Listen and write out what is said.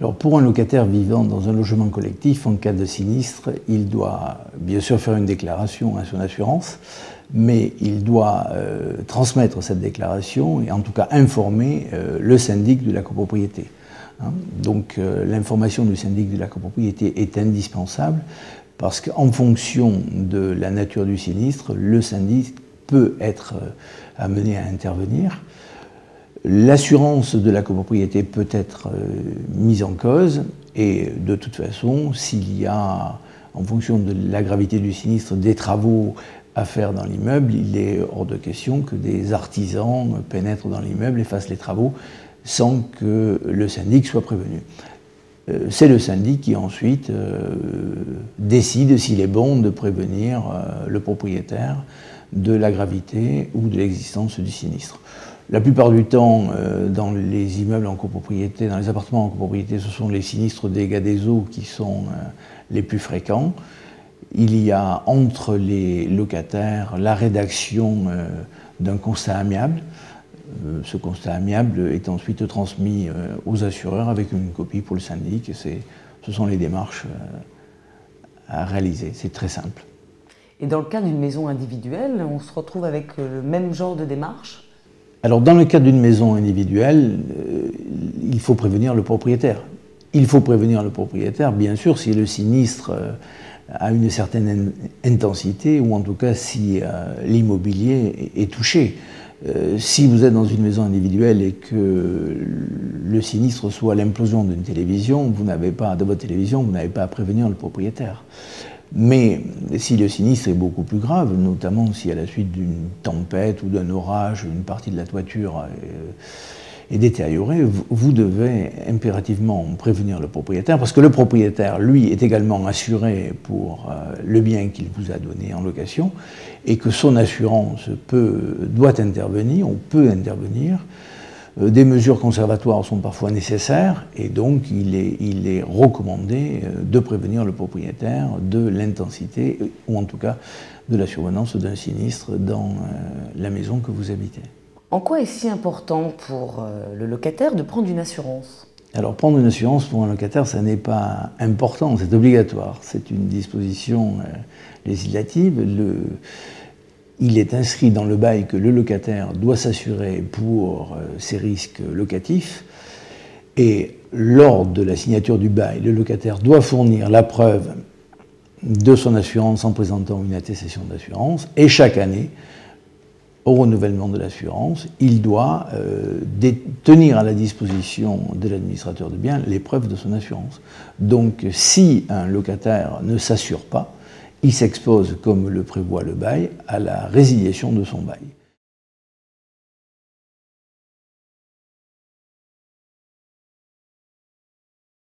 Alors pour un locataire vivant dans un logement collectif, en cas de sinistre, il doit bien sûr faire une déclaration à son assurance, mais il doit transmettre cette déclaration et en tout cas informer le syndic de la copropriété. Donc l'information du syndic de la copropriété est indispensable parce qu'en fonction de la nature du sinistre, le syndic peut être amené à intervenir. L'assurance de la copropriété peut être mise en cause et de toute façon, s'il y a, en fonction de la gravité du sinistre, des travaux à faire dans l'immeuble, il est hors de question que des artisans pénètrent dans l'immeuble et fassent les travaux sans que le syndic soit prévenu. C'est le syndic qui ensuite décide s'il est bon de prévenir le propriétaire de la gravité ou de l'existence du sinistre. La plupart du temps, dans les immeubles en copropriété, dans les appartements en copropriété, ce sont les sinistres dégâts des eaux qui sont les plus fréquents. Il y a entre les locataires la rédaction d'un constat amiable. Ce constat amiable est ensuite transmis aux assureurs avec une copie pour le syndic. Ce sont les démarches à réaliser. C'est très simple. Et dans le cas d'une maison individuelle, on se retrouve avec le même genre de démarche ? Alors, dans le cas d'une maison individuelle, il faut prévenir le propriétaire. Il faut prévenir le propriétaire, bien sûr, si le sinistre a une certaine intensité, ou en tout cas si l'immobilier est touché. Si vous êtes dans une maison individuelle et que le sinistre soit l'implosion d'une télévision, de votre télévision, vous n'avez pas à prévenir le propriétaire. Mais si le sinistre est beaucoup plus grave, notamment si à la suite d'une tempête ou d'un orage, une partie de la toiture est détériorée, vous devez impérativement prévenir le propriétaire, parce que le propriétaire, lui, est également assuré pour le bien qu'il vous a donné en location, et que son assurance doit intervenir, ou peut intervenir. Des mesures conservatoires sont parfois nécessaires et donc il est recommandé de prévenir le propriétaire de l'intensité ou en tout cas de la survenance d'un sinistre dans la maison que vous habitez. En quoi est-ce si important pour le locataire de prendre une assurance ? Alors prendre une assurance pour un locataire, ça n'est pas important, c'est obligatoire. C'est une disposition législative. Il est inscrit dans le bail que le locataire doit s'assurer pour ses risques locatifs et lors de la signature du bail, le locataire doit fournir la preuve de son assurance en présentant une attestation d'assurance et chaque année, au renouvellement de l'assurance, il doit tenir à la disposition de l'administrateur du bien les preuves de son assurance. Donc si un locataire ne s'assure pas, il s'expose, comme le prévoit le bail, à la résiliation de son bail.